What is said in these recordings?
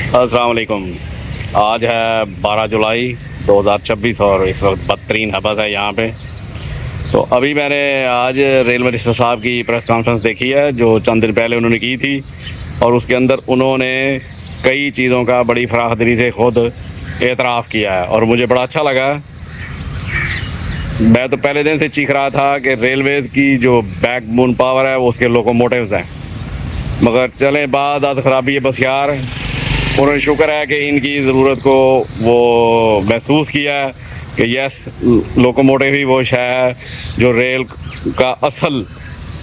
अस्सलाम वालेकुम। आज है 12 जुलाई 2026 और इस वक्त बदतरीन हबस है यहाँ पे। तो अभी मैंने आज रेल मिनिस्टर साहब की प्रेस कॉन्फ्रेंस देखी है जो चंद दिन पहले उन्होंने की थी, और उसके अंदर उन्होंने कई चीज़ों का बड़ी फराखदिली से ख़ुद एतराफ़ किया है और मुझे बड़ा अच्छा लगा। मैं तो पहले दिन से चीख रहा था कि रेलवेज़ की जो बैकबोन पावर है वो उसके लोकोमोटिव्स हैं, मगर चलें बाद आद ख़राबी है बस यार। उन्होंने शुक्र है कि इनकी ज़रूरत को वो महसूस किया है कि यस, लोकोमोटिव ही वो शय है जो रेल का असल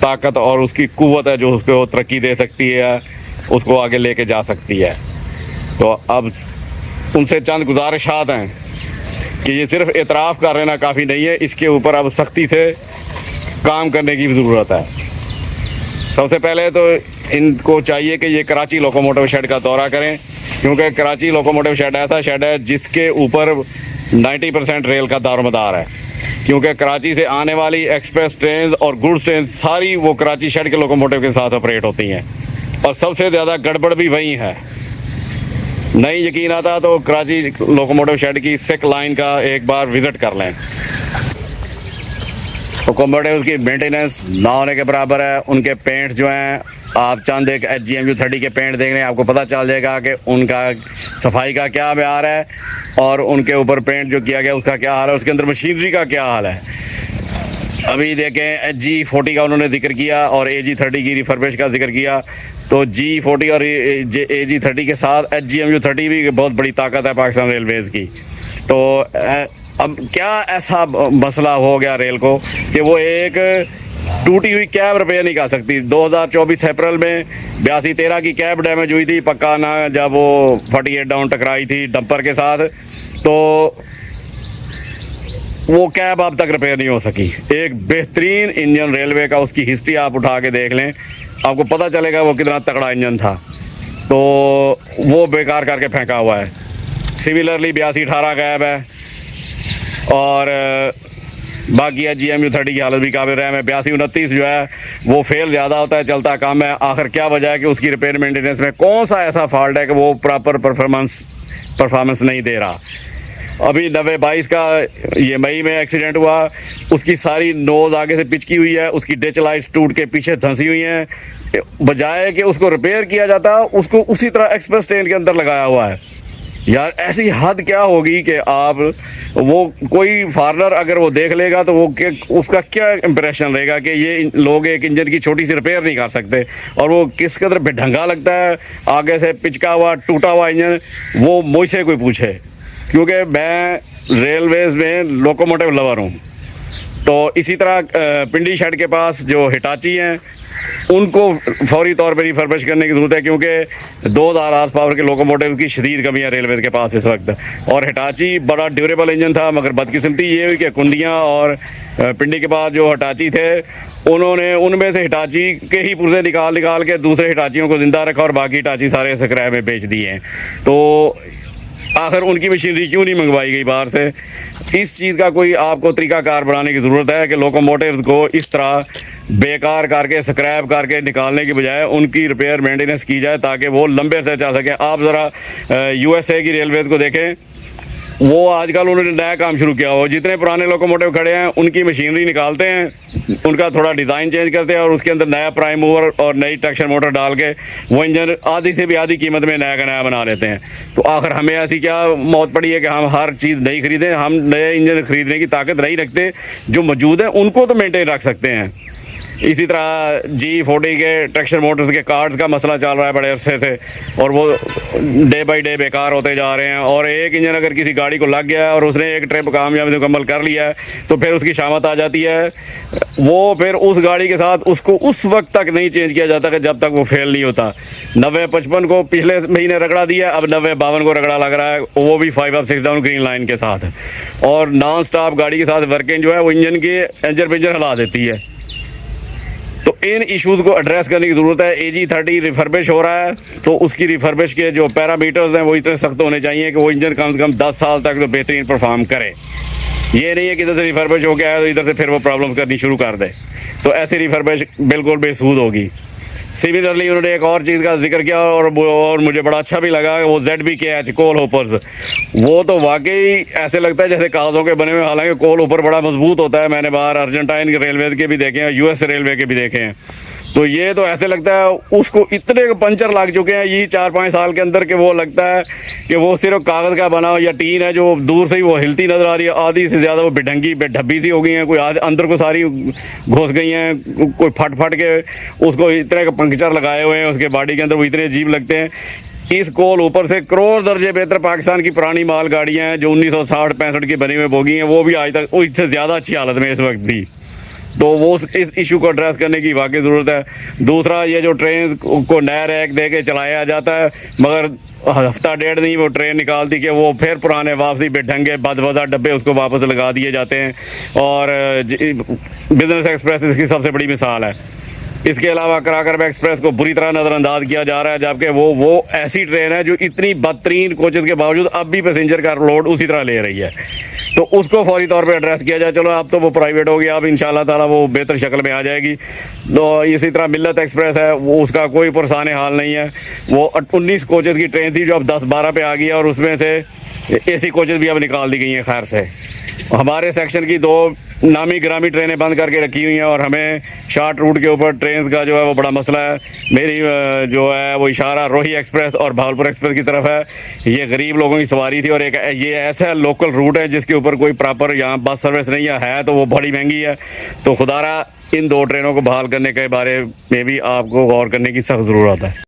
ताकत और उसकी क़ुव्वत है, जो उसको तरक्की दे सकती है, उसको आगे लेके जा सकती है। तो अब उनसे चंद गुजारिशात हैं कि ये सिर्फ़ एतराफ़ कर लेना काफ़ी नहीं है, इसके ऊपर अब सख्ती से काम करने की ज़रूरत है। सबसे पहले तो इनको चाहिए कि ये कराची लोकोमोटिव शेड का दौरा करें, क्योंकि कराची लोकोमोटिव शेड ऐसा शेड है जिसके ऊपर 90% रेल का दारोमदार है, क्योंकि कराची से आने वाली एक्सप्रेस ट्रेन और गुड्स ट्रेन सारी वो कराची शेड के लोकोमोटिव के साथ ऑपरेट होती हैं, और सबसे ज़्यादा गड़बड़ भी वही है। नहीं यकीन आता तो कराची लोकोमोटिव शेड की सिक लाइन का एक बार विज़िट कर लें। लोकोमोटिव की मेंटेनेंस ना होने के बराबर है। उनके पेंट्स जो हैं, आप चंद एक HGMU 30 के पेंट देख लें, आपको पता चल जाएगा कि उनका सफाई का क्या म्यार है और उनके ऊपर पेंट जो किया गया उसका क्या हाल है, उसके अंदर मशीनरी का क्या हाल है। अभी देखें HG40 का उन्होंने जिक्र किया और AG30 की रिफर्बिश का जिक्र किया, तो G40 और AG30 के साथ HGMU 30 भी बहुत बड़ी ताकत है पाकिस्तान रेलवेज़ की। तो अब क्या ऐसा मसला हो गया रेल को कि वो एक टूटी हुई कैब रिपेयर नहीं कर सकती। 2024 अप्रैल में 8213 की कैब डैमेज हुई थी पक्का ना, जब वो 48 डाउन टकराई थी डंपर के साथ, तो वो कैब अब तक रिपेयर नहीं हो सकी। एक बेहतरीन इंजन रेलवे का, उसकी हिस्ट्री आप उठा के देख लें, आपको पता चलेगा वो कितना तगड़ा इंजन था, तो वो बेकार करके फेंका हुआ है। सिमिलरली 8218 कैब है, और बाकी HGMU 30 की हालत भी काबिल रहा है। 8229 जो है वो फेल ज़्यादा होता है, चलता कम है। आखिर क्या वजह है कि उसकी रिपेयर मेंटेनेंस में कौन सा ऐसा फॉल्ट है कि वो प्रॉपर परफॉर्मेंस नहीं दे रहा। अभी 9022 का ये मई में एक्सीडेंट हुआ, उसकी सारी नोज़ आगे से पिचकी हुई है, उसकी डिच लाइट्स टूट के पीछे धंसी हुई हैं। बजाय कि उसको रिपेयर किया जाता, उसको उसी तरह एक्सप्रेस ट्रेन के अंदर लगाया हुआ है। यार ऐसी हद क्या होगी कि आप वो कोई फॉरनर अगर वो देख लेगा तो वो उसका क्या इंप्रेशन रहेगा कि ये लोग एक इंजन की छोटी सी रिपेयर नहीं कर सकते, और वो किस कदर बेढंगा लगता है। आगे से पिचका हुआ टूटा हुआ इंजन, वो मुझसे कोई पूछे, क्योंकि मैं रेलवेज़ में लोकोमोटिव लवर हूँ। तो इसी तरह पिंडी शेड के पास जो हिटाची हैं उनको फौरी तौर पर रिफर्बिश करने की ज़रूरत है, क्योंकि 2000 हार्स पावर के लोकोमोटिव की शदीद कमी है रेलवे के पास इस वक्त। और हिटाची बड़ा ड्यूरेबल इंजन था, मगर बदकिस्मती ये हुई कि कुंडियाँ और पिंडी के पास जो हिटाची थे, उन्होंने उनमें से हिटाची के ही पुर्जे निकाल के दूसरे हिटाचियों को ज़िंदा रखा और बाकी हिटाची सारे स्क्रैप में बेच दिए हैं। तो आखिर उनकी मशीनरी क्यों नहीं मंगवाई गई बाहर से। इस चीज़ का कोई आपको तरीकाकार बनाने की ज़रूरत है कि लोकोमोटिव को इस तरह बेकार करके स्क्रैप करके निकालने की बजाय उनकी रिपेयर मेंटेनेंस की जाए, ताकि वो लंबे से चल सकें। आप ज़रा USA की रेलवेज़ को देखें, वो आजकल उन्होंने नया काम शुरू किया हो, जितने पुराने लोकोमोटिव खड़े हैं उनकी मशीनरी निकालते हैं, उनका थोड़ा डिज़ाइन चेंज करते हैं और उसके अंदर नया प्राइम मूवर और नई ट्रैक्शन मोटर डाल के वो इंजन आधी से भी आधी कीमत में नया का नया बना लेते हैं। तो आखिर हमें ऐसी क्या मौत पड़ी है कि हम हर चीज़ नहीं खरीदें। हम नए इंजन खरीदने की ताकत नहीं रखते, जो मौजूद है उनको तो मेंटेन रख सकते हैं। इसी तरह G40 के ट्रैक्शन मोटर्स के कार्ड्स का मसला चल रहा है बड़े अरसे से, और वो डे बाई डे बेकार होते जा रहे हैं। और एक इंजन अगर किसी गाड़ी को लग गया है और उसने एक ट्रिप कामयाबी मुकम्मल कर लिया है, तो फिर उसकी शामत आ जाती है। वो फिर उस गाड़ी के साथ उसको उस वक्त तक नहीं चेंज किया जाता कि जब तक वो फेल नहीं होता। 9055 को पिछले महीने रगड़ा दिया, अब 9052 को रगड़ा लग रहा है, वो भी 5 अप 6 डाउन ग्रीन लाइन के साथ। और नॉन स्टॉप गाड़ी के साथ वर्किंग जो है वो इंजन की एंजर पिंजर हिला देती है। तो इन इश्यूज़ को एड्रेस करने की ज़रूरत है। AG30 रिफर्बिश हो रहा है, तो उसकी रिफर्बिश के जो पैरामीटर्स हैं वो इतने सख्त होने चाहिए कि वो इंजन कम से कम 10 साल तक तो बेहतरीन परफॉर्म करे। ये नहीं है कि इधर से रिफर्बिश हो गया है तो इधर से फिर वो प्रॉब्लम करनी शुरू कर दे, तो ऐसी रिफर्बिश बिल्कुल बेसूद होगी। सिमिलरली उन्होंने एक और चीज़ का जिक्र किया और मुझे बड़ा अच्छा भी लगा, वो ZBKH कोल होपर्स, वो तो वाकई ऐसे लगता है जैसे कागज़ों के बने हुए, हालांकि कोल होपर बड़ा मजबूत होता है। मैंने बाहर अर्जेंटाइन के रेलवे के भी देखे हैं, US रेलवे के भी देखे हैं, तो ये तो ऐसे लगता है उसको इतने पंचर लग चुके हैं ये 4-5 साल के अंदर के वो लगता है कि वो सिर्फ कागज़ का बना या टीन है जो दूर से ही वो हिलती नज़र आ रही है। आधी से ज़्यादा वो बेढंगी बेढब्बी सी हो गई हैं, कोई अंदर को सारी घुस गई हैं, कोई फट फट के उसको इतने पंक्चर लगाए हुए हैं उसके बॉडी के अंदर, वो इतने अजीब लगते हैं। इस कोल ऊपर से करोड़ दर्जे बेहतर पाकिस्तान की पुरानी माल गाड़ियाँ हैं जो 1960-65 की बनी हुई बोगी हैं, वो भी आज तक इससे ज़्यादा अच्छी हालत में इस वक्त भी। तो वो इस इशू को एड्रेस करने की वाकई ज़रूरत है। दूसरा, ये जो ट्रेन को नया रैक दे के चलाया जाता है, मगर हफ्ता डेढ़ नहीं वो ट्रेन निकालती कि वो फिर पुराने वापसी बेढंगे बदबज़ा डब्बे उसको वापस लगा दिए जाते हैं। और बिजनेस एक्सप्रेस इसकी सबसे बड़ी मिसाल है। इसके अलावा कराकरम एक्सप्रेस को बुरी तरह नज़रअंदाज किया जा रहा है, जबकि वो ऐसी ट्रेन है जो इतनी बदतरीन कोचेज़ के बावजूद अब भी पैसेंजर का लोड उसी तरह ले रही है, तो उसको फौरी तौर पे एड्रेस किया जाए। चलो अब तो वो प्राइवेट हो गया, अब इंशाल्लाह ताला वो बेहतर शक्ल में आ जाएगी। तो इसी तरह मिल्लत एक्सप्रेस है, वो उसका कोई पुरसान हाल नहीं है। वो 19 कोचेज़ की ट्रेन थी जो अब 10-12 पे आ गई है, और उसमें से AC कोचेज़ भी अब निकाल दी गई हैं। खैर से हमारे सेक्शन की 2 नामी ग्रामी ट्रेनें बंद करके रखी हुई हैं, और हमें शॉर्ट रूट के ऊपर ट्रेन का जो है वो बड़ा मसला है। मेरी जो है वो इशारा रोही एक्सप्रेस और भावलपुर एक्सप्रेस की तरफ है। ये गरीब लोगों की सवारी थी, और एक ये ऐसा लोकल रूट है जिसके ऊपर कोई प्रॉपर यहाँ बस सर्विस नहीं है तो वो बड़ी महंगी है। तो खुदारा इन 2 ट्रेनों को बहाल करने के बारे में भी आपको गौर करने की सख्त ज़रूरत है।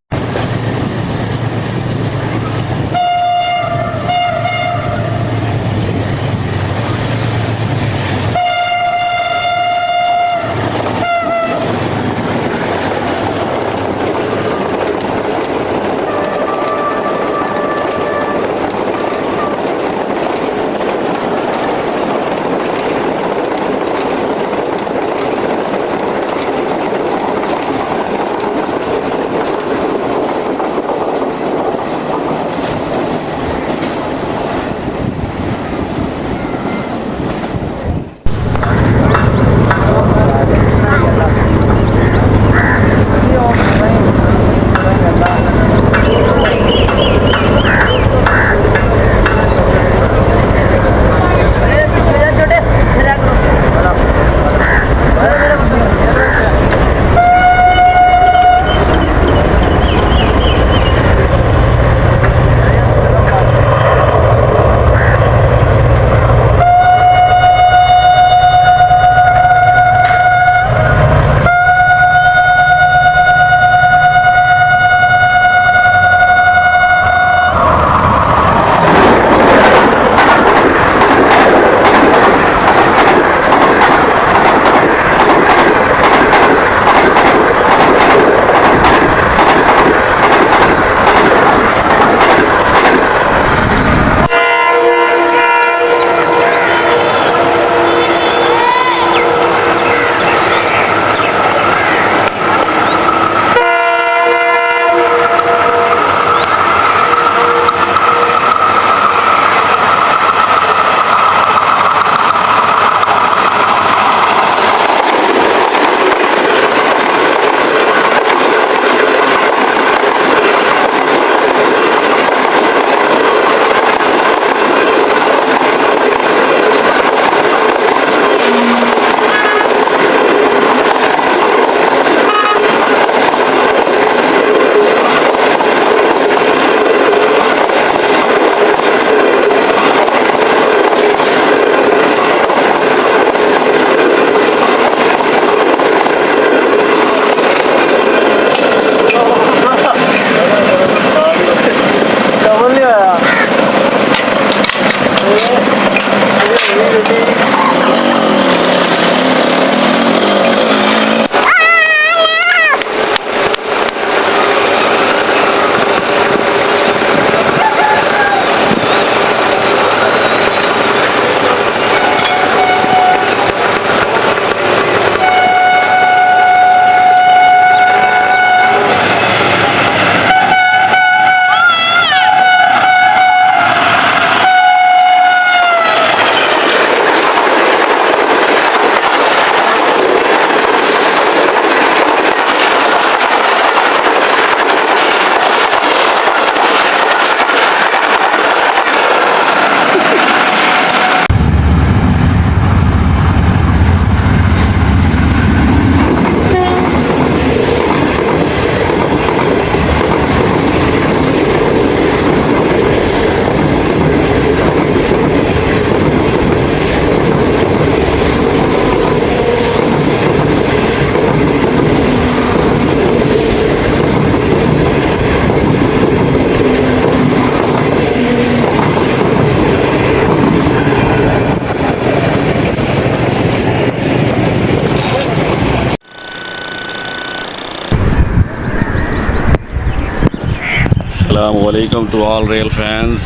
अस्सलामुअलैकुम टू ऑल रेल फैंस।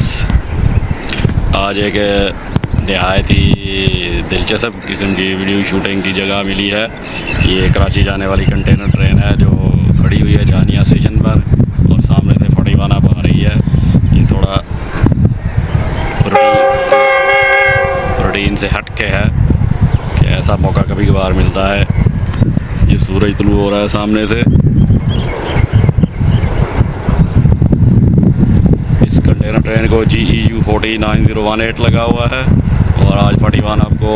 आज एक नहायत ही दिलचस्प किस्म की वीडियो शूटिंग की जगह मिली है। ये कराची जाने वाली कंटेनर ट्रेन है जो खड़ी हुई है जानिया स्टेशन पर और सामने से 41 अब आ रही है। ये थोड़ा रूटीन से हट के है कि ऐसा मौका कभी कभार मिलता है। ये सूरज तुलू हो रहा है सामने से। कंटेनर ट्रेन को GEU 409018 लगा हुआ है और आज 41 आपको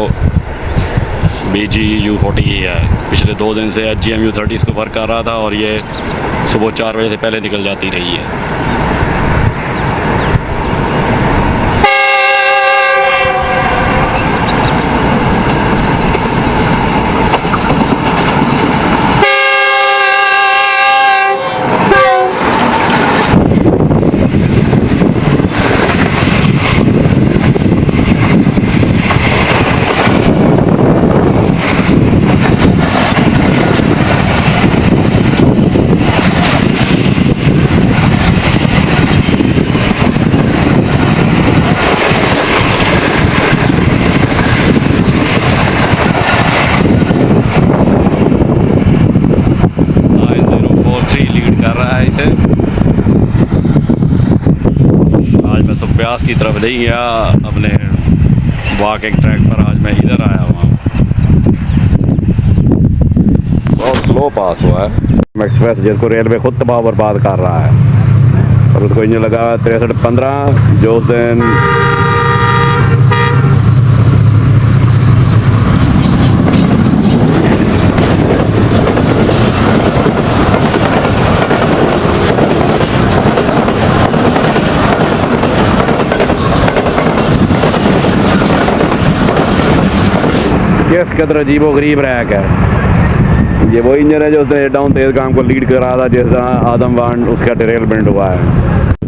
BGEU 40 ही है। पिछले 2 दिन से GMU 30 इसको वर्क कर रहा था और ये सुबह 4 बजे से पहले निकल जाती रही है। आज मैं सुप्यास की तरफ नहीं गया, अपने वॉकिंग ट्रैक पर आज मैं इधर आया हुआ हूँ। बहुत स्लो पास हुआ है एक्सप्रेस, जिसको रेलवे खुद तबाह बर्बाद कर रहा है और उसको इंजन लगा 6315 जो उस दिन किस कदर अजीबो गरीब रैक है। ये वो इंजन है जो उसने डाउन तेज काम को लीड कर रहा था जिस तरह आदमवान उसका डिरेलमेंट हुआ है।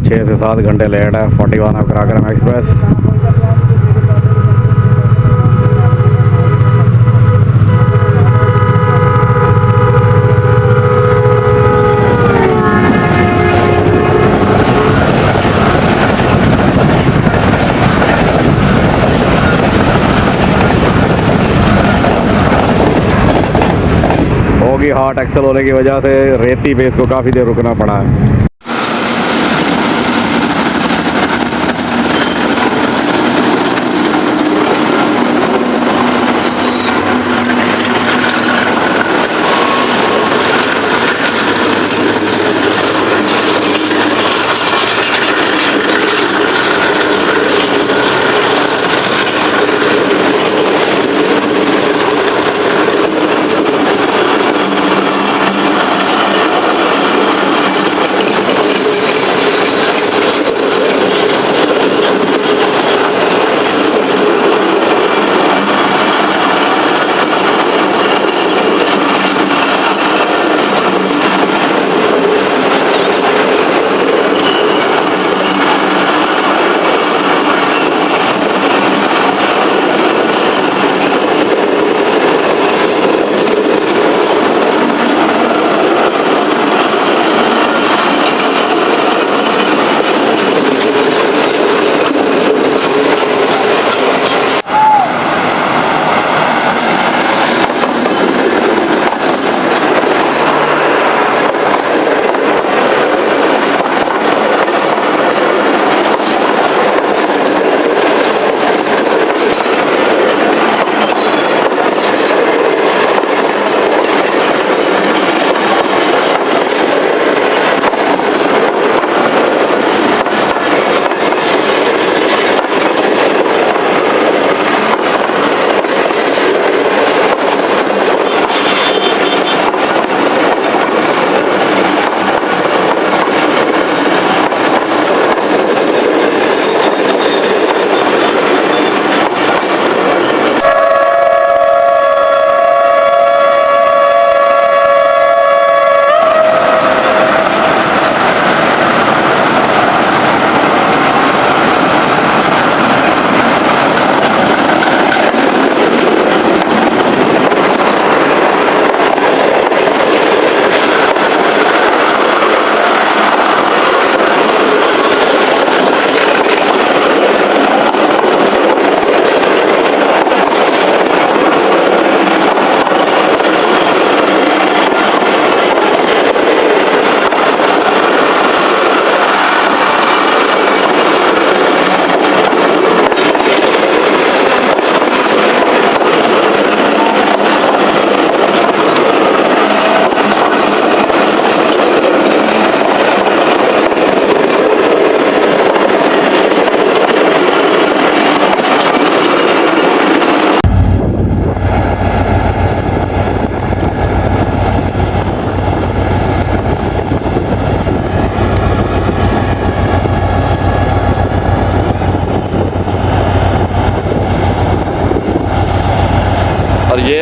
6 से 7 घंटे लेट है 41 ऑफ कराक्रम एक्सप्रेस। होगी हॉट एक्सल होने की वजह से रेती पे इसको काफ़ी देर रुकना पड़ा है।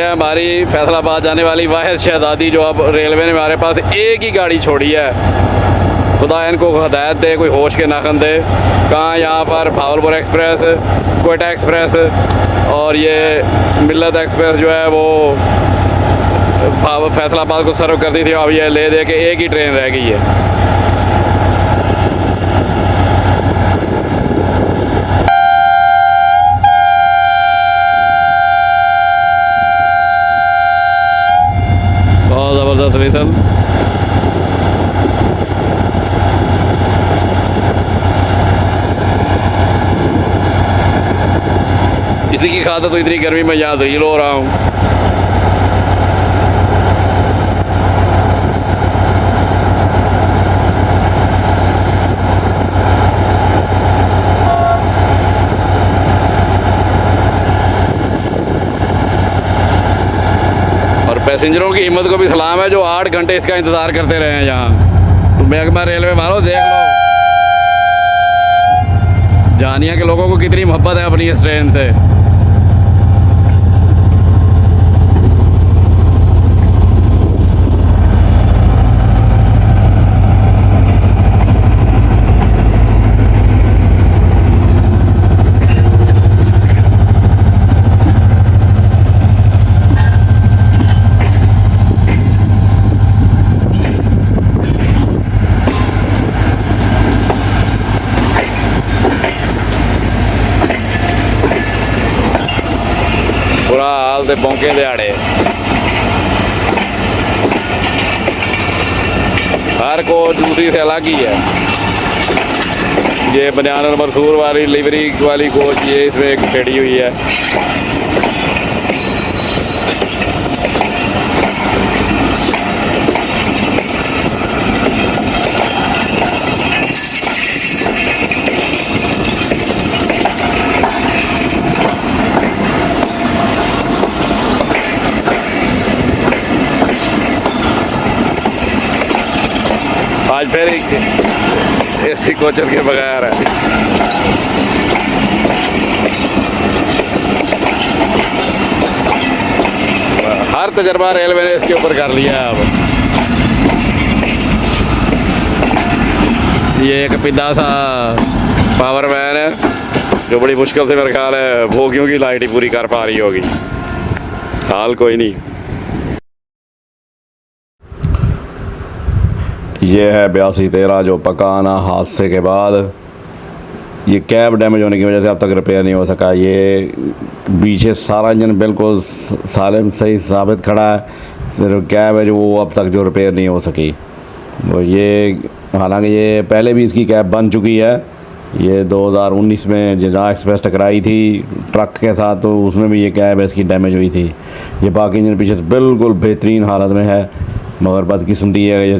ये हमारी फैसलाबाद जाने वाली वाहिद शहजादी जो अब रेलवे ने हमारे पास एक ही गाड़ी छोड़ी है। खुदा इनको हदायत दे, कोई होश के नाखन दे। कहाँ यहाँ पर भावलपुर एक्सप्रेस, कोयटा एक्सप्रेस और ये मिल्लत एक्सप्रेस जो है वो फैसलाबाद को सर्व कर दी थी। अब ये ले दे के एक ही ट्रेन रह गई है। बहुत ज़बरदस्त विसल। इसी की खातिर तो इतनी गर्मी में यहाँ रील हो रहा हूँ। पैसेंजरों की हिम्मत को भी सलाम है जो 8 घंटे इसका इंतज़ार करते रहे हैं यहाँ। तो मैं रेलवे वालों देख लो, जानिया के लोगों को कितनी मोहब्बत है अपनी इस ट्रेन से। बुरा हाल से पौंके दिहाड़े, हर को दूसरी से अलग ही है। ये बनियान और मरसूर वाली लिवरी वाली कोच ये इसमें एक खड़ी हुई है। आज फिर एसी कोचर के बगैर है। हर तजर्बा रेलवे ने इसके ऊपर कर लिया है। अब ये एक पिद्दा सा पावर वैन है जो बड़ी मुश्किल से मेरे ख्याल है भोगियों की लाइट ही पूरी कर पा रही होगी। हाल कोई नहीं। ये है 8213 जो पकाना हादसे के बाद ये कैब डैमेज होने की वजह से अब तक रिपेयर नहीं हो सका। ये पीछे सारा इंजन बिल्कुल सालिम सही साबित खड़ा है, सिर्फ कैब है जो वो अब तक जो रिपेयर नहीं हो सकी। तो ये हालांकि ये पहले भी इसकी कैब बन चुकी है। ये 2019 में जिन्ना एक्सप्रेस टकराई थी ट्रक के साथ, तो उसमें भी ये कैब इसकी डैमेज हुई थी। ये बाकी इंजन पीछे बिल्कुल बेहतरीन हालत में है, मगर बदकिस्मती है ये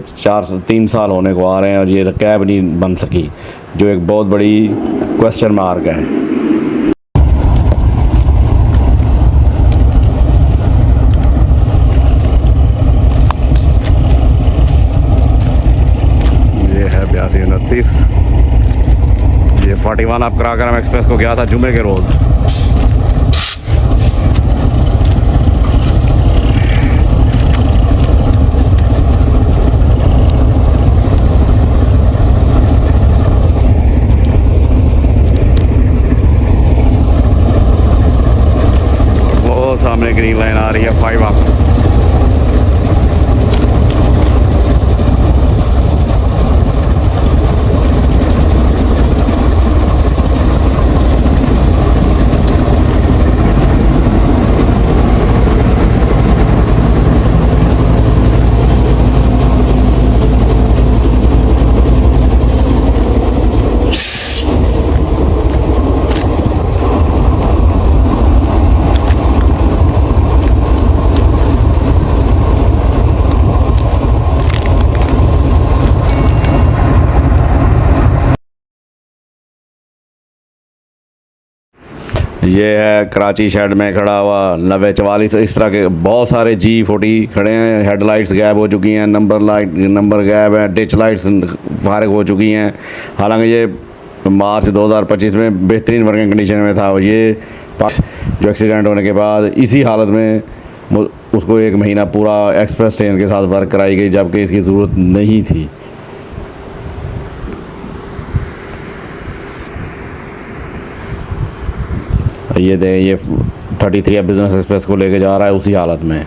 3 साल होने को आ रहे हैं और ये कैब नहीं बन सकी, जो एक बहुत बड़ी क्वेश्चन मार्क है। ये है 8229। ये 41 आप कराकरम एक्सप्रेस को गया था जुमे के रोज़। सामने ग्रीन लाइन आ रही है 5 आप। ये है कराची शेड में खड़ा हुआ 9044। इस तरह के बहुत सारे G40 खड़े हैं। हेडलाइट्स गैप हो चुकी हैं, नंबर गैप है, डिच लाइट्स फारिग हो चुकी हैं। हालांकि ये मार्च 2025 में बेहतरीन वर्किंग कंडीशन में था। ये जो एक्सीडेंट होने के बाद इसी हालत में उसको 1 महीना पूरा एक्सप्रेस ट्रेन के साथ वर्क कराई गई, जबकि इसकी ज़रूरत नहीं थी। ये दे ये 33 बिजनेस एक्सप्रेस को लेके जा रहा है उसी हालत में।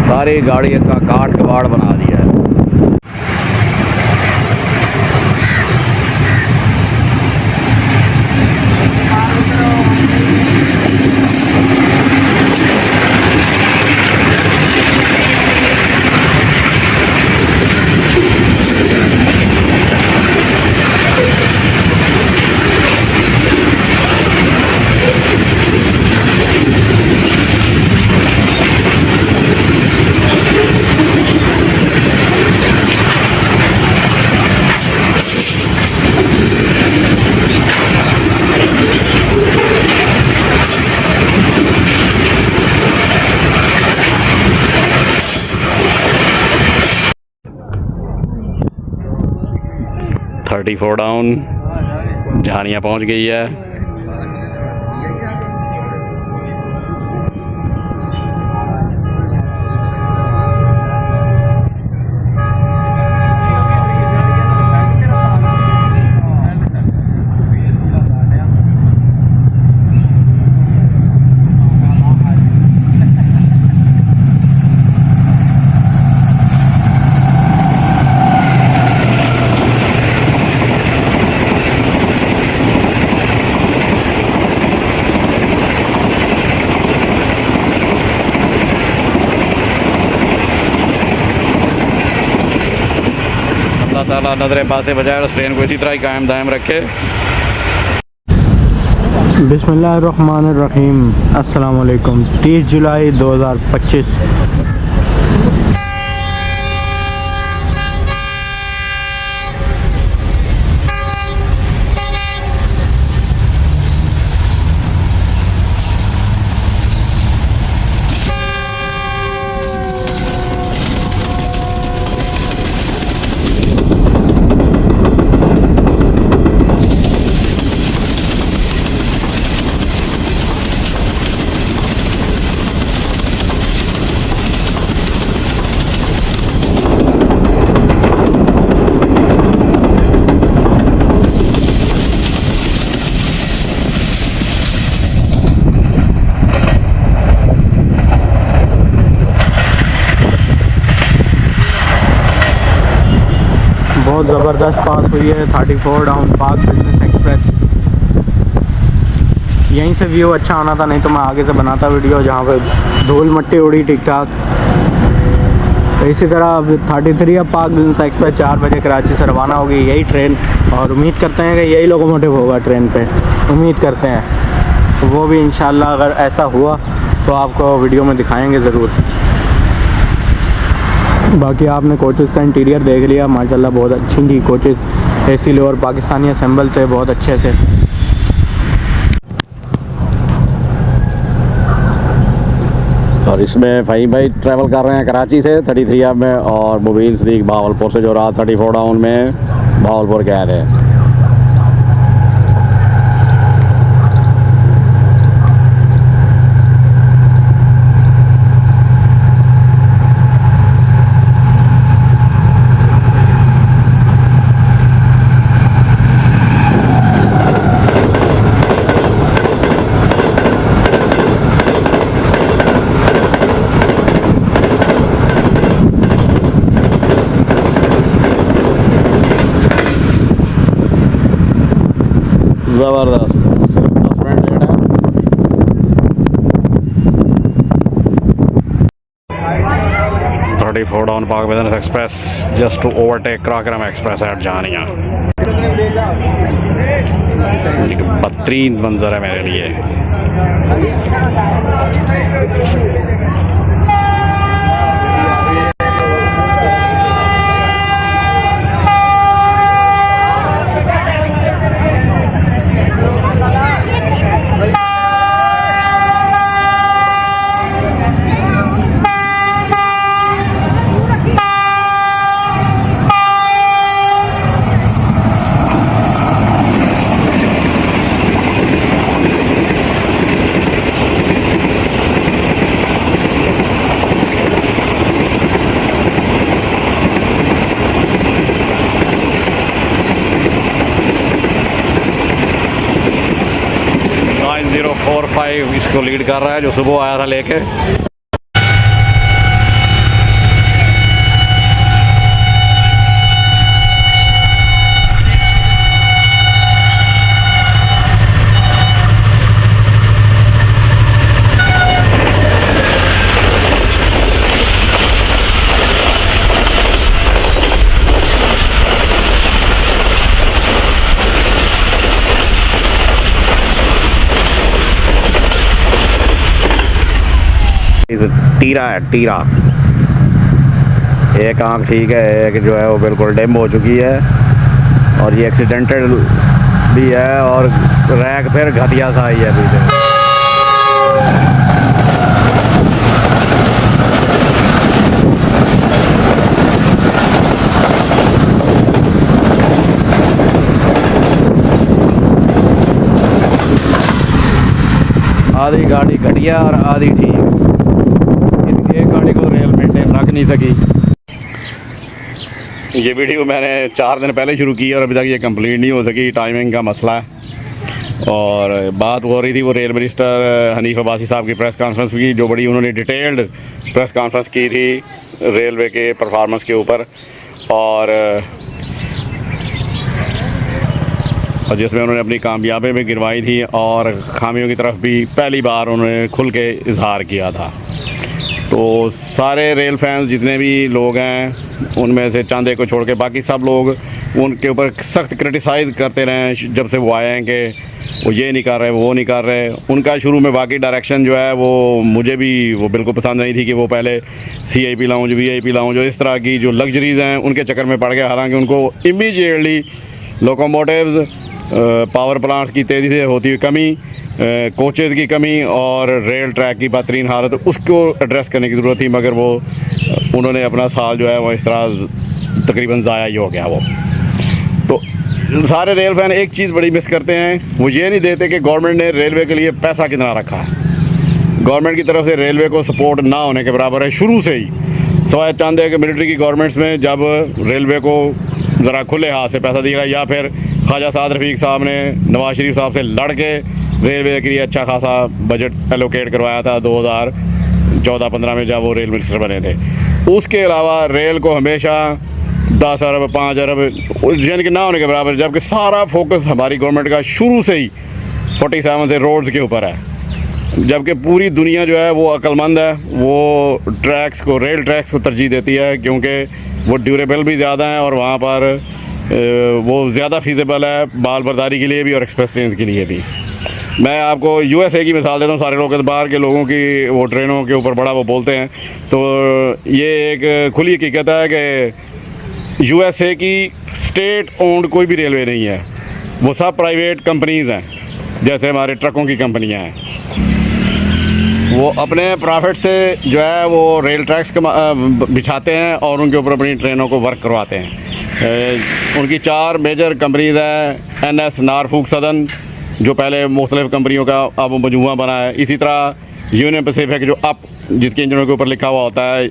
सारी गाड़ी का काट कबाड़ बना दिया है। थर्टी 34 डाउन झानिया पहुंच गई है। अल्लाह ताला नज़र पासे बजाय और ट्रेन को इसी तरह ही कायम दायम रखे। बिस्मिल्लाहिर्रहमानिर्रहीम। अस्सलाम वालेकुम। 30 जुलाई 2025। बहुत ज़बरदस्त पास हुई है 34 डाउन पास बिजनेस एक्सप्रेस। यहीं से व्यू अच्छा आना था, नहीं तो मैं आगे से बनाता वीडियो जहाँ पे धूल मट्टी उड़ी ठीक ठाक। तो इसी तरह अब 33 अब पाक बिजनेस एक्सप्रेस 4 बजे कराची से रवाना होगी यही ट्रेन, और उम्मीद करते हैं कि यही लोकोमोटिव होगा ट्रेन पे, उम्मीद करते हैं। तो वो भी इंशाल्लाह अगर ऐसा हुआ तो आपको वीडियो में दिखाएँगे ज़रूर। बाकी आपने कोचेज़ का इंटीरियर देख लिया, माशाल्लाह बहुत अच्छी थी coaches, AC lower Pakistani assemble थे बहुत अच्छे से। और इसमें फ़हीम भाई ट्रैवल कर रहे हैं कराची से 33 में, और मुबीन सदीक बहावलपुर से जो रहा 34 डाउन में बहावलपुर गए थे। ज़बरदस्त, सिर्फ 10 मिनट लेट है। 34 down Pak business express just to overtake Karakoram express at जानिया। बेहतरीन मंजर है मेरे लिए। भाई इसको लीड कर रहा है, जो सुबह आया था लेके। टीरा है, टीरा। एक आंख ठीक है, एक जो है वो बिल्कुल डिम हो चुकी है, और ये एक्सीडेंटेड भी है, और रैक फिर घटिया सा ही है पीछे। आधी गाड़ी घटिया और आधी ठीक। एक गाड़ी को रेल मेंटेन रख नहीं सकी। ये वीडियो मैंने 4 दिन पहले शुरू की और अभी तक ये कंप्लीट नहीं हो सकी, टाइमिंग का मसला है। और बात हो रही थी वो रेल मिनिस्टर हनीफ अब्बासी साहब की प्रेस कॉन्फ्रेंस की, जो बड़ी उन्होंने डिटेल्ड प्रेस कॉन्फ्रेंस की थी रेलवे के परफॉर्मेंस के ऊपर, और जिसमें उन्होंने अपनी कामयाबी भी गिरवाई थी और खामियों की तरफ भी पहली बार उन्होंने खुल के इजहार किया था। तो सारे रेल फैंस जितने भी लोग हैं उनमें से चंद एक को छोड़ के बाकी सब लोग उनके ऊपर सख्त क्रिटिसाइज़ करते रहे जब से वो आए हैं कि वो ये नहीं कर रहे, वो नहीं कर रहे। उनका शुरू में बाकी डायरेक्शन जो है वो मुझे भी वो बिल्कुल पसंद नहीं थी कि वो पहले CIP लाउंज, VIP लाउंज, इस तरह की जो लग्जरीज़ हैं उनके चक्कर में पड़ गए। हालांकि उनको इमीडिएटली लोकोमोटिव्स, पावर प्लांट्स की तेज़ी से होती हुई कमी, कोचेज़ की कमी और रेल ट्रैक की बेहतरीन हालत, उसको एड्रेस करने की ज़रूरत थी, मगर वो उन्होंने अपना साल जो है वो इस तरह तकरीबन ज़ाया ही हो गया वो। तो सारे रेल फैन एक चीज़ बड़ी मिस करते हैं, वो ये नहीं देते कि गवर्नमेंट ने रेलवे के लिए पैसा कितना रखा है। गवर्नमेंट की तरफ से रेलवे को सपोर्ट ना होने के बराबर है शुरू से ही, सवाए चंद है कि मिलिट्री की गवर्नमेंट्स में जब रेलवे को ज़रा खुले हाथ से पैसा दिया, या फिर ख्वाजा साद रफ़ीक साहब ने नवाज शरीफ साहब से लड़ के रेलवे के लिए अच्छा खासा बजट एलोकेट करवाया था 2014-15 में जब वो रेल मिनिस्टर बने थे। उसके अलावा रेल को हमेशा 10 अरब 5 अरब यानी कि ना होने के बराबर, जबकि सारा फोकस हमारी गवर्नमेंट का शुरू से ही 47 से रोड्स के ऊपर है। जबकि पूरी दुनिया जो है वो अक्लमंद है, वो ट्रैक्स को, रेल ट्रैक्स को तरजीह देती है, क्योंकि वो ड्यूरेबल भी ज़्यादा हैं और वहाँ पर वो ज़्यादा फीजेबल है माल बर्दारी के लिए भी और एक्सप्रेस ट्रेन के लिए भी। मैं आपको USA की मिसाल देता हूँ। सारे लोग बाहर के लोगों की वो ट्रेनों के ऊपर बड़ा वो बोलते हैं, तो ये एक खुली हकीकत है कि USA की स्टेट ओन्ड कोई भी रेलवे नहीं है, वो सब प्राइवेट कंपनीज़ हैं, जैसे हमारे ट्रकों की कंपनियाँ हैं। वो अपने प्रॉफिट से जो है वो रेल ट्रैक्स बिछाते हैं और उनके ऊपर अपनी ट्रेनों को वर्क करवाते हैं। उनकी 4 मेजर कंपनीज़ हैं, NS, नॉरफॉक सदर्न, जो पहले मुख्तलिफ़ कंपनियों का अब मजमुआ बना है। इसी तरह यूनियन पैसिफिक जो अप, जिसके इंजनों के ऊपर लिखा हुआ होता है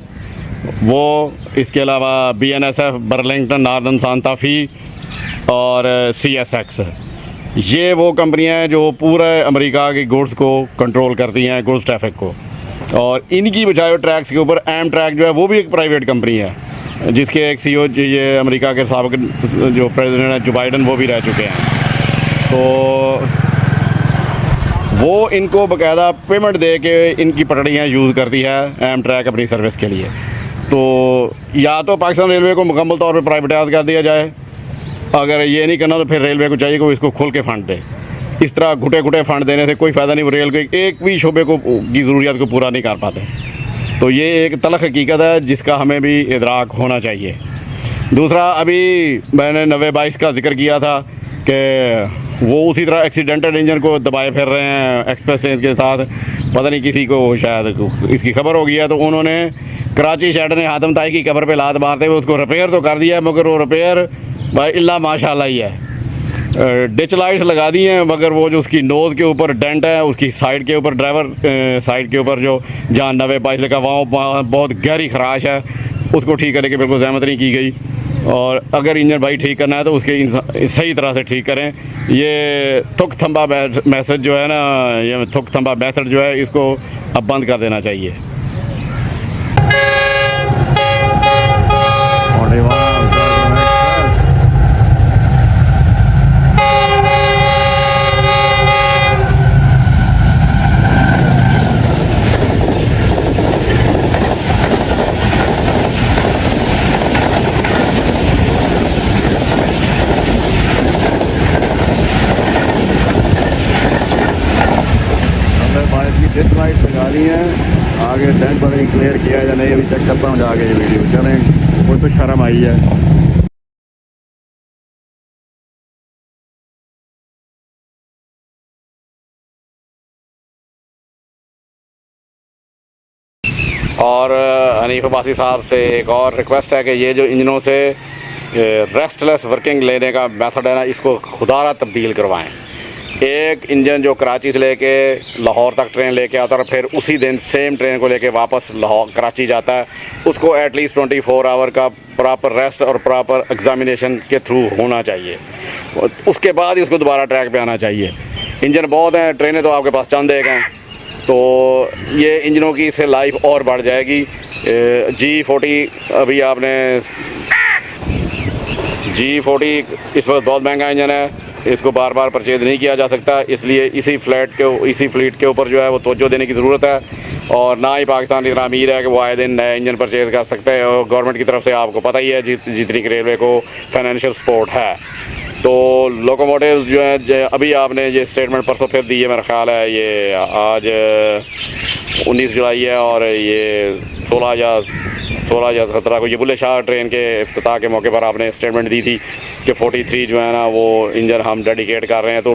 वो, इसके अलावा BNSF, बर्लिंगटन नॉर्दर्न सांता फी और CSX। ये वो कंपनियां हैं जो पूरे अमेरिका की गुड्स को कंट्रोल करती हैं, गुड्स ट्रैफिक को। और इनकी बजाय हुए ट्रैक्स के ऊपर एमट्रैक जो है वो भी एक प्राइवेट कंपनी है, जिसके एक CEO ये अमेरिका के साबिक जो प्रेसिडेंट है जो बाइडन, वो भी रह चुके हैं। तो वो इनको बाकायदा पेमेंट दे के इनकी पटड़ियाँ यूज़ करती है एमट्रैक अपनी सर्विस के लिए। तो या तो पाकिस्तान रेलवे को मुकम्मल तौर पर प्राइवेटाइज कर दिया जाए, अगर ये नहीं करना तो फिर रेलवे को चाहिए कि वो इसको खोल के फंड दे। इस तरह घुटे घुटे फंड देने से कोई फ़ायदा नहीं, वो रेल के एक भी शोबे को की ज़रूरियात को पूरा नहीं कर पाते। तो ये एक तलख हकीकत है जिसका हमें भी इदराक होना चाहिए। दूसरा, अभी मैंने 90-22 का जिक्र किया था कि वो उसी तरह एक्सीडेंटेड इंजन को दबाए फिर रहे हैं एक्सप्रेस ट्रेन के साथ। पता नहीं किसी को शायद इसकी खबर हो गई है, तो उन्होंने कराची शेड ने हातम ताई की कब्र पे लात मारते हुए उसको रिपेयर तो कर दिया, मगर वो रिपेयर भाई इल्ला माशाल्लाह ही है। डिच लाइट्स लगा दी हैं, मगर वो जो उसकी नोज़ के ऊपर डेंट है, उसकी साइड के ऊपर, ड्राइवर साइड के ऊपर जो जहाँ 90-22 लगा वहाँ बहुत गहरी खराश है, उसको ठीक करने की बिल्कुल जहमत नहीं की गई। और अगर इंजन भाई ठीक करना है तो उसके सही तरह से ठीक करें। ये थुक थंबा मैसेज जो है ना, ये थुक थंबा मैथड जो है, इसको अब बंद कर देना चाहिए। डिच लाइट्स लगा दी हैं, आगे डेंट पता नहीं क्लियर किया है या नहीं, अभी चेक करता हूँ जाके ये वीडियो। चलें, कोई तो शर्म आई है। और हनीफ अब्बासी साहब से एक और रिक्वेस्ट है कि ये जो इंजनों से रेस्टलेस वर्किंग लेने का मेथड है ना, इसको खुदारा तब्दील करवाएं। एक इंजन जो कराची से लेके लाहौर तक ट्रेन लेके आता है और फिर उसी दिन सेम ट्रेन को लेके वापस लाहौर कराची जाता है, उसको एटलीस्ट 24 आवर का प्रॉपर रेस्ट और प्रॉपर एग्जामिनेशन के थ्रू होना चाहिए। उसके बाद ही उसको दोबारा ट्रैक पे आना चाहिए। इंजन बहुत हैं, ट्रेनें तो आपके पास चंद एक हैं, तो ये इंजनों की इससे लाइफ और बढ़ जाएगी। G40 अभी आपने G40 इस वक्त बहुत महंगा इंजन है, इसको बार बार परचेज़ नहीं किया जा सकता, इसलिए इसी फ्लीट के ऊपर जो है वो तवज्जो देने की ज़रूरत है। और ना ही पाकिस्तान इतना अमीर है कि वो आए दिन नए इंजन परचेज़ कर सकते हैं, और गवर्नमेंट की तरफ से आपको पता ही है जितनी की रेलवे को फाइनेंशियल सपोर्ट है। तो लोकोमोटिव जो है, अभी आपने ये स्टेटमेंट परसों फिर दी है, मेरा ख्याल है ये आज 19 जुलाई है, और ये 16 या 17 को ये बुल्ले शाह ट्रेन के इफ्तिताह के मौके पर आपने स्टेटमेंट दी थी कि 43 जो है ना वो इंजन हम डेडिकेट कर रहे हैं। तो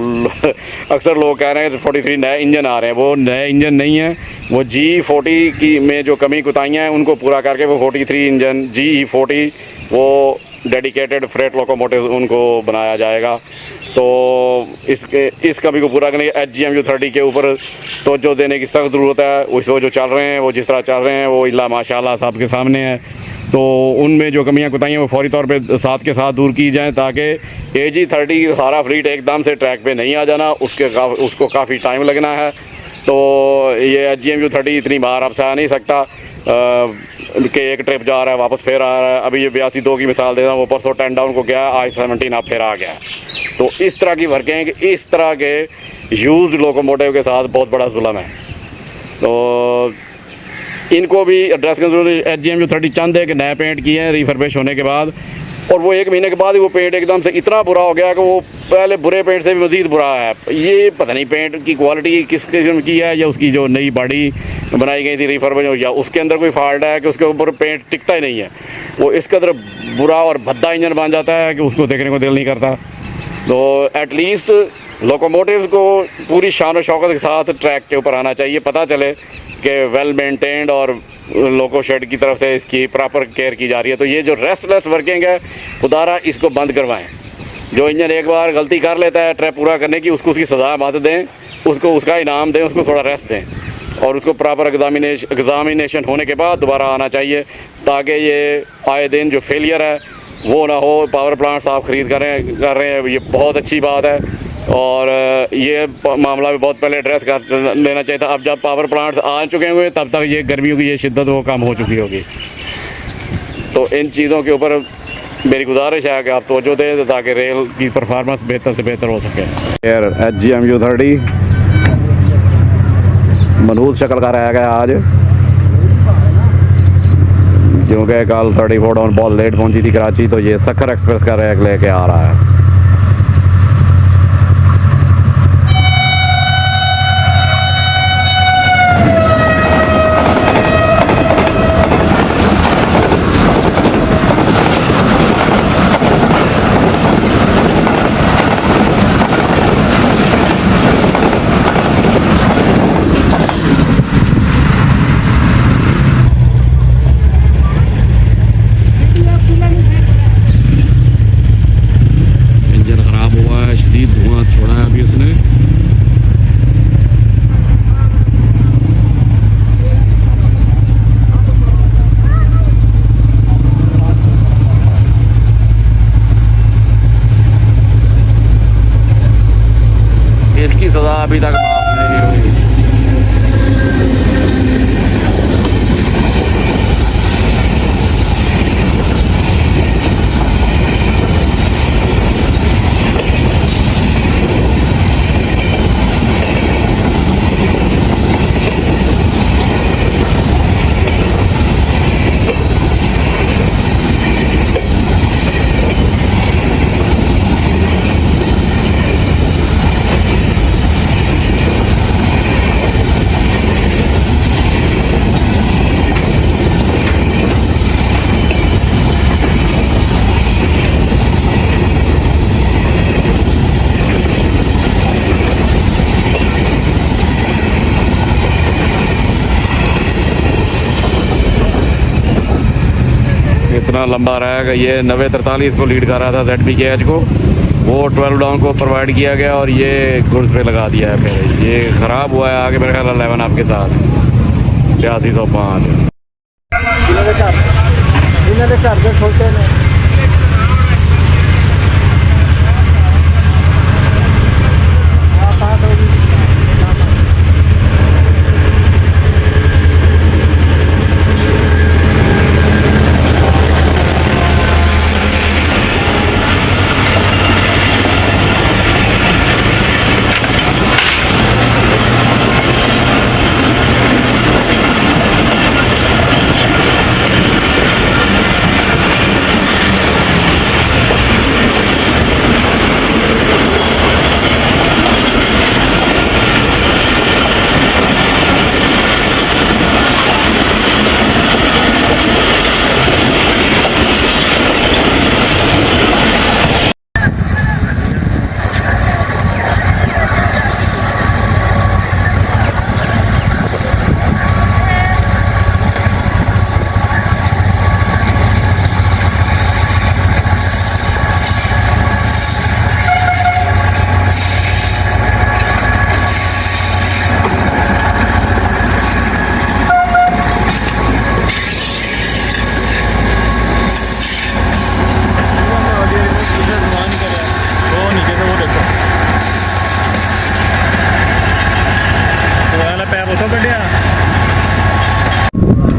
अक्सर लोग कह रहे हैं कि 43 नए इंजन आ रहे हैं, वो नए इंजन नहीं है, वो G40 की में जो कमी कुताहियाँ हैं उनको पूरा करके वो 43 इंजन GE40 वो डेडिकेटेड फ्रेट लोकोमोटिव उनको बनाया जाएगा। तो इस कमी को पूरा करने के HGMU 30 के ऊपर तवज्जो देने की सख्त ज़रूरत है। वो जो चल रहे हैं, वो जिस तरह चल रहे हैं, वो इल्ला माशाल्लाह साहब के सामने है। तो उनमें जो कमियां कुताहियाँ वो फौरी तौर पे साथ के साथ दूर की जाएं, ताकि AG30 सारा फ्लीट एकदम से ट्रैक पे नहीं आ जाना, उसको काफ़ी टाइम लगना है। तो ये HGMU 30 इतनी बार अब से आ नहीं सकता कि एक ट्रिप जा रहा है वापस फिर आ रहा है। अभी ये 82 की मिसाल देता हूँ, वो परसों 10 डाउन को गया, आज 17 अब फिर आ गया। तो इस तरह की वर्कें कि इस तरह के यूज़ लोकोमोटिव के साथ बहुत बड़ा जुल्म है, तो इनको भी एड्रेस करना जरूरी है। HGMU 30 चंद है कि नए पेंट किए हैं रिफर्बिश होने के बाद, और वो 1 महीने के बाद ही वो पेंट एकदम से इतना बुरा हो गया कि वो पहले बुरे पेंट से भी मज़ीद बुरा है। ये पता नहीं पेंट की क्वालिटी किस किस्म की है, या उसकी जो नई बॉडी बनाई गई थी रिफर्बिश, या उसके अंदर कोई फॉल्ट है कि उसके ऊपर पेंट टिकता ही नहीं है। वो इस कदर बुरा और भद्दा इंजन बन जाता है कि उसको देखने को दिल नहीं करता। तो एटलीस्ट लोकोमोटिव को पूरी शान और शौकत के साथ ट्रैक के ऊपर आना चाहिए, पता चले कि वेल मेंटेन्ड और लोको शेड की तरफ से इसकी प्रॉपर केयर की जा रही है। तो ये जो रेस्टलेस वर्किंग है, खुदारा इसको बंद करवाएं। जो इंजन एक बार गलती कर लेता है ट्रैप पूरा करने की, उसको उसकी सज़ा मत दें, उसको उसका इनाम दें, उसको थोड़ा रेस्ट दें, और उसको प्रॉपर एग्जामिनेशन होने के बाद दोबारा आना चाहिए, ताकि ये आए दिन जो फेलियर है वो ना हो। पावर प्लांट्स आप ख़रीद कर रहे हैं, ये बहुत अच्छी बात है, और ये मामला भी बहुत पहले एड्रेस कर लेना चाहिए था। अब जब पावर प्लांट्स आ चुके हुए तब तक ये गर्मियों की ये शिद्दत वो कम हो चुकी होगी। तो इन चीज़ों के ऊपर मेरी गुजारिश है कि आप तवज्जो दें, ताकि रेल की परफॉर्मेंस बेहतर से बेहतर हो सके। यार HGMU 30 मनहूस शक्ल का रह गया आज, क्योंकि कल 34 डाउन बहुत लेट पहुंची थी कराची, तो ये सखर एक्सप्रेस का रैक लेके आ रहा है। सजा अभी तक माफ नहीं हुई। इतना लंबा रहेगा। ये 9043 को लीड कर रहा था ZBKH को, वो 12 डाउन को प्रोवाइड किया गया और ये गुड्स पे लगा दिया है। फिर ये ख़राब हुआ है। आगे मेरे ख्याल 11 आपके साथ 8205 छोटे हैं।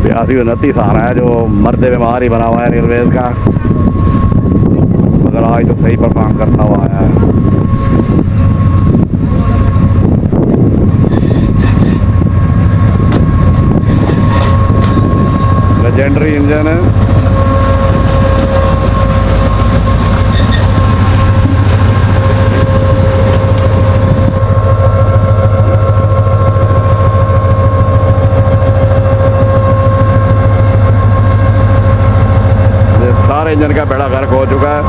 बयासी 29 आ रहा है जो मर्द बीमार ही बना हुआ है रेलवेज का, मगर आज तो सही परफॉर्म करता हुआ आया है। लेजेंडरी इंजन है। सारे इंजन का बेड़ा गर्क हो चुका है।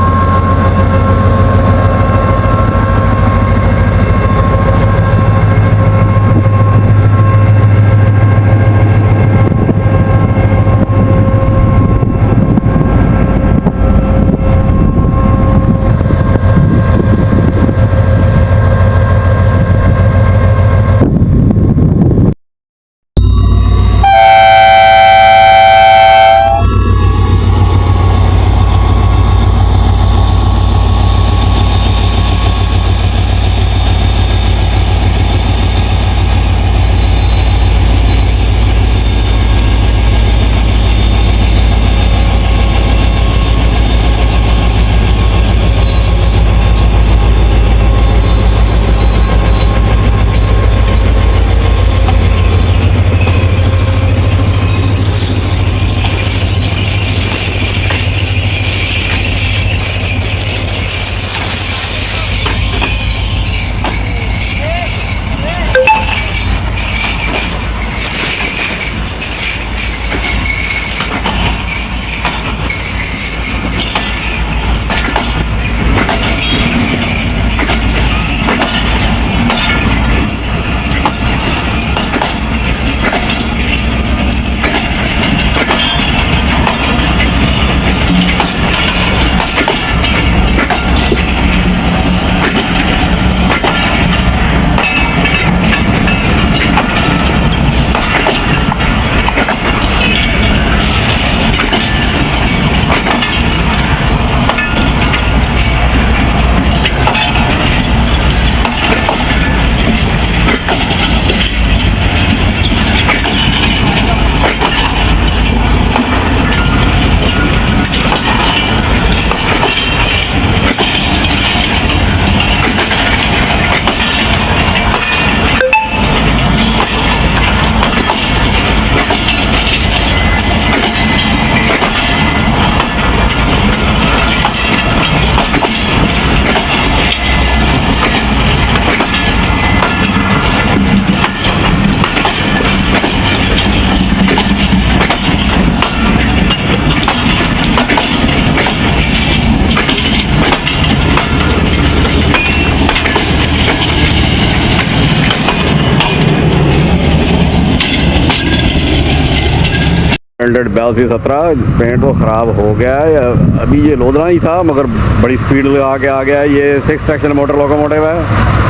8217 पेंट तो ख़राब हो गया है। अभी ये लोधरा ही था मगर बड़ी स्पीड लगा के आ गया है। ये 6 सेक्शन मोटर लोकोमोटिव है।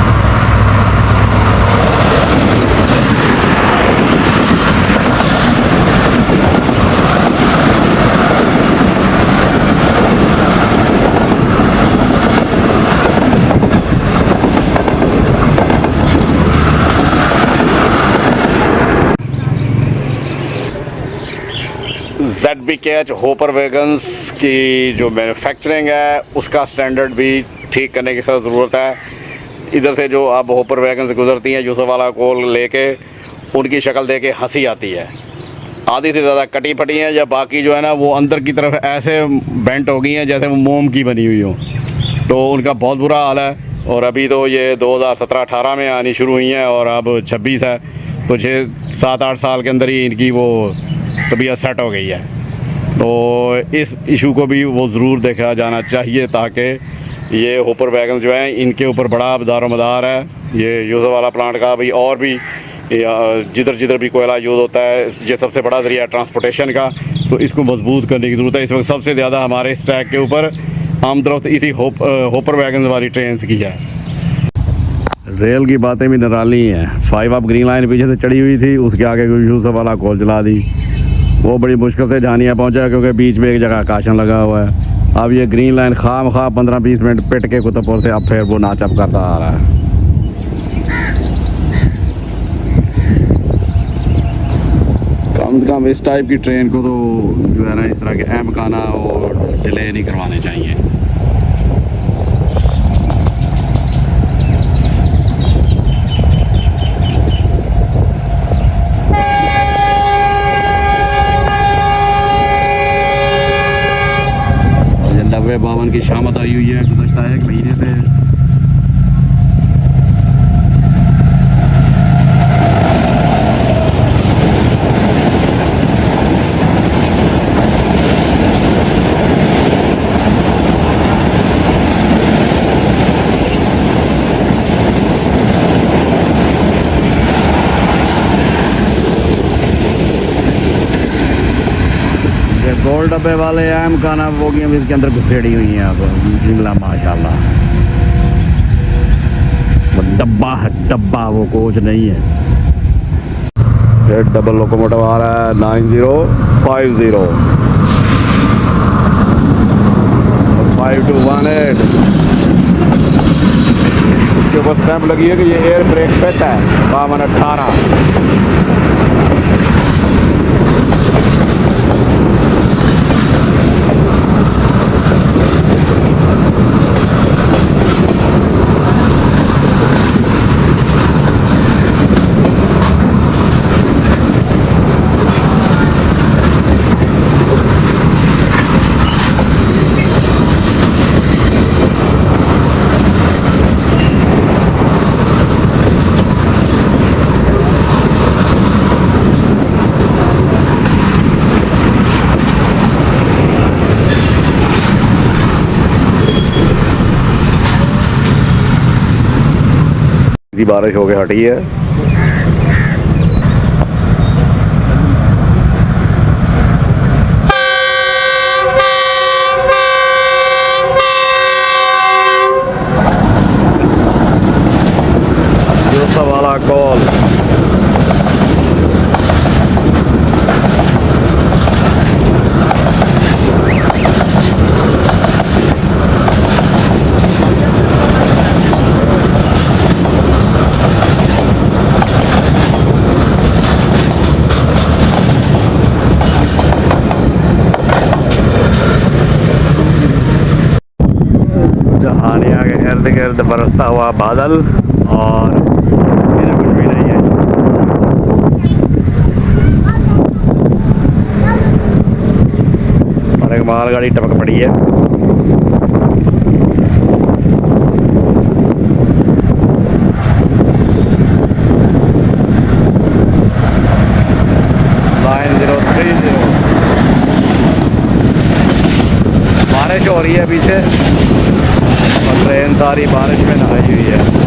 ZBKH होपर वैगन्स की जो मैन्युफैक्चरिंग है उसका स्टैंडर्ड भी ठीक करने की सख्त ज़रूरत है। इधर से जो अब होपर वैगन से गुजरती हैं यूसुफ वाला कोल लेके, उनकी शक्ल देख के हंसी आती है। आधी से ज़्यादा कटी फटी हैं, या बाकी जो है ना वो अंदर की तरफ ऐसे बेंट हो गई हैं जैसे वो मोम की बनी हुई हो। तो उनका बहुत बुरा हाल है। और अभी तो ये 2017-18 में आनी शुरू हुई हैं और अब 26 है, तो 6-7-8 साल के अंदर ही इनकी वो तबीयत सेट हो गई है। तो इस इशू को भी वो ज़रूर देखा जाना चाहिए ताकि ये होपर वैगन जो हैं इनके ऊपर बड़ा दारोमदार है। ये यूसुफ वाला प्लांट का भी, और भी जिधर जिधर भी कोयला यूज़ होता है, ये सबसे बड़ा ज़रिया ट्रांसपोर्टेशन का, तो इसको मजबूत करने की ज़रूरत है। इस वक्त सबसे ज़्यादा हमारे इस ट्रैक के ऊपर आमदरफ्त इसी होपर वैगन वाली ट्रेन की है। रेल की बातें भी निराली हैं। 5 अप ग्रीन लाइन पीछे से चढ़ी हुई थी, उसके आगे यूसुफ वाला कोल चला दी। वो बड़ी मुश्किल से झानिया पहुंचा क्योंकि बीच में एक जगह काशन लगा हुआ है। अब ये ग्रीन लाइन खाम 15-20 मिनट पिट के कुतुबपुर से अब फिर वो नाचप करता आ रहा है। कम से कम इस टाइप की ट्रेन को तो जो है ना इस तरह के अहमकाना और डिले नहीं करवाने चाहिए। और 52 की शामत आई हुई है गुज़श्ता 1 महीने से। गोल डब्बे वाले आम खाना बोगियाँ भी इसके अंदर घुसेड़ी हुई हैं। अब जिंगला माशाल्लाह वो डब्बा है, डब्बा वो कोच नहीं है। रेड डबल लोकोमोटिव आ रहा है 9050 5218। उसके ऊपर स्टैंप लगी है कि ये एयर ब्रेक सेट है 5218। बारिश होके हटी है। यूसुफ वाला कॉल जहानिया के इर्द गिर्द बरसता हुआ बादल, और इधर कुछ भी नहीं है। और एक मालगाड़ी टपक पड़ी है। लाइन 030 बारिश हो रही है पीछे, और ट्रेन सारी बारिश में नहाई हुई है।